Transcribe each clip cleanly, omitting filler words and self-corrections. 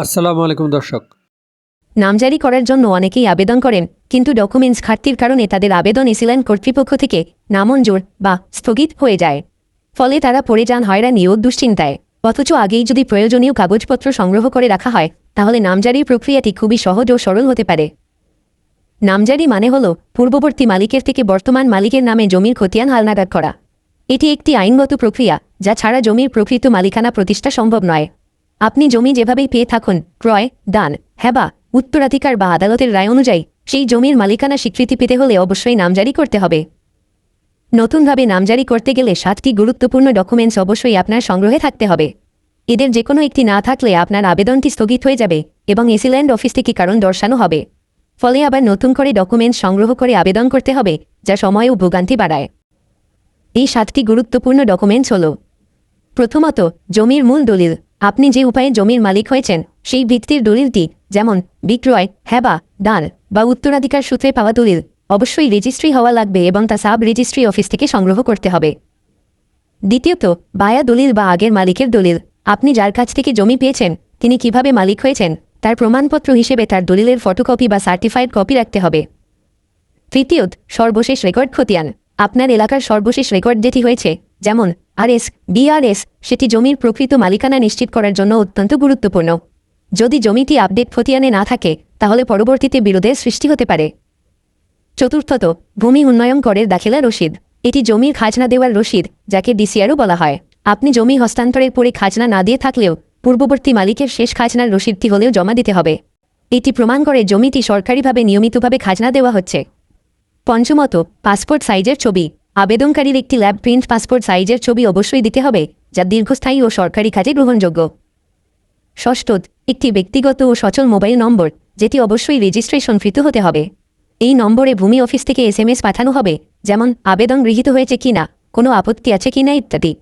আসসালামু আলাইকুম দর্শক। নামজারি করার জন্য অনেকেই আবেদন করেন, কিন্তু ডকুমেন্টস ঘাটতির কারণে তাদের আবেদন এসিল্যান্ড কর্তৃপক্ষ থেকে নামঞ্জুর বা স্থগিত হয়ে যায়। ফলে তারা পড়ে যান হয়রানি ও দুশ্চিন্তায়। অথচ আগেই যদি প্রয়োজনীয় কাগজপত্র সংগ্রহ করে রাখা হয়, তাহলে নামজারির প্রক্রিয়াটি খুবই সহজ ও সরল হতে পারে। নামজারি মানে হল পূর্ববর্তী মালিকের থেকে বর্তমান মালিকের নামে জমির খতিয়ান হালনাগাদ করা। এটি একটি আইনগত প্রক্রিয়া, যা ছাড়া জমির প্রকৃত মালিকানা প্রতিষ্ঠা সম্ভব নয়। আপনি জমি যেভাবেই পেয়ে থাকুন, ক্রয়, দান, হেবা, উত্তরাধিকার বা আদালতের রায় অনুযায়ী সেই জমির মালিকানা স্বীকৃতি পেতে হলে অবশ্যই নামজারি করতে হবে। নতুনভাবে নামজারি করতে গেলে 7টি গুরুত্বপূর্ণ ডকুমেন্টস অবশ্যই আপনার সংগ্রহে থাকতে হবে। এদের যে কোনো একটি না থাকলে আপনার আবেদনটি স্থগিত হয়ে যাবে এবং এসিল্যান্ড অফিস থেকে কারণ দর্শানো হবে। ফলে আবার নতুন করে ডকুমেন্টস সংগ্রহ করে আবেদন করতে হবে, যা সময় ও ভোগান্তি বাড়ায়। এই 7টি গুরুত্বপূর্ণ ডকুমেন্টস হল: প্রথমত, জমির মূল দলিল। আপনি যে উপায়ে জমির মালিক হয়েছেন সেই ভিত্তির দলিলটি, যেমন বিক্রয়, হেবা, দান বা উত্তরাধিকার সূত্রে পাওয়া দলিল, অবশ্যই রেজিস্ট্রি হওয়া লাগবে এবং তা সাব রেজিস্ট্রি অফিস থেকে সংগ্রহ করতে হবে। দ্বিতীয়ত, বায়া দলিল বা আগের মালিকের দলিল। আপনি যার কাছ থেকে জমি পেয়েছেন তিনি কিভাবে মালিক হয়েছেন তার প্রমাণপত্র হিসেবে তার দলিলের ফটোকপি বা সার্টিফাইড কপি রাখতে হবে। তৃতীয়ত, সর্বশেষ রেকর্ড খতিয়ান। আপনার এলাকার সর্বশেষ রেকর্ড যেটি হয়েছে, যেমন আরএস, বিআরএস, সেটি জমির প্রকৃত মালিকানা নিশ্চিত করার জন্য অত্যন্ত গুরুত্বপূর্ণ। যদি জমিটি আপডেট খতিয়ানে না থাকে, তাহলে পরবর্তীতে বিরোধের সৃষ্টি হতে পারে। চতুর্থত, ভূমি উন্নয়ন করের দাখিলা রসিদ। এটি জমির খাজনা দেওয়ার রসিদ, যাকে ডিসিআরও বলা হয়। আপনি জমি হস্তান্তরের পরে খাজনা না দিয়ে থাকলেও পূর্ববর্তী মালিকের শেষ খাজনার রসিদটি হলেও জমা দিতে হবে। এটি প্রমাণ করে জমিটি সরকারিভাবে নিয়মিতভাবে খাজনা দেওয়া হচ্ছে। পঞ্চমত, পাসপোর্ট সাইজের ছবি। আবেদনকারীর একটি ল্যাব প্রিন্ট পাসপোর্ট সাইজের ছবি অবশ্যই দিতে হবে, যা দীর্ঘস্থায়ী ও সরকারি কাজে গ্রহণযোগ্য। ষষ্ঠত, একটি ব্যক্তিগত ও সচল মোবাইল নম্বর, যেটি অবশ্যই রেজিস্ট্রেশনকৃত হতে হবে। এই নম্বরে ভূমি অফিস থেকে SMS পাঠানো হবে, যেমন আবেদন গৃহীত হয়েছে কিনা, কোনো আপত্তি আছে কিনা ইত্যাদি।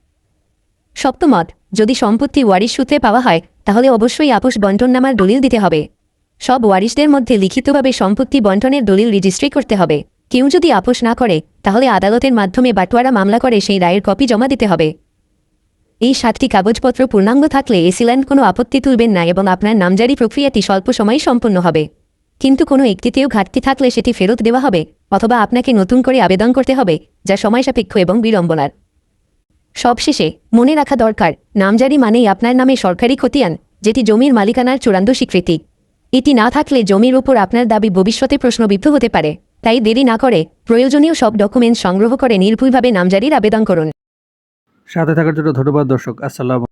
সপ্তমত, যদি সম্পত্তি ওয়ারিশ সূত্রে পাওয়া হয়, তাহলে অবশ্যই আপোষ বন্টননামার দলিল দিতে হবে। সব ওয়ারিশদের মধ্যে লিখিতভাবে সম্পত্তি বন্টনের দলিল রেজিস্ট্রি করতে হবে। কেউ যদি আপোষ না করে, তাহলে আদালতের মাধ্যমে বাটোয়ারা মামলা করে সেই রায়ের কপি জমা দিতে হবে। এই 7টি কাগজপত্র পূর্ণাঙ্গ থাকলে এসিল্যান্ড কোনো আপত্তি তুলবেন না এবং আপনার নামজারি প্রক্রিয়াটি স্বল্প সময়ে সম্পন্ন হবে। কিন্তু কোনো একটিতেও ঘাটতি থাকলে সেটি ফেরত দেওয়া হবে, অথবা আপনাকে নতুন করে আবেদন করতে হবে, যা সময়সাপেক্ষ এবং বিড়ম্বনার। সবশেষে মনে রাখা দরকার, নামজারি মানেই আপনার নামে সরকারি খতিয়ান, যেটি জমির মালিকানার চূড়ান্ত স্বীকৃতি। এটি না থাকলে জমির উপর আপনার দাবি ভবিষ্যতে প্রশ্নবিদ্ধ হতে পারে। তাই দেরি না করে প্রয়োজনীয় সব ডকুমেন্টস সংগ্রহ করে নির্ভুলভাবে নামজারির আবেদন করুন। সাথে থাকার জন্য ধন্যবাদ দর্শক। আসসালামু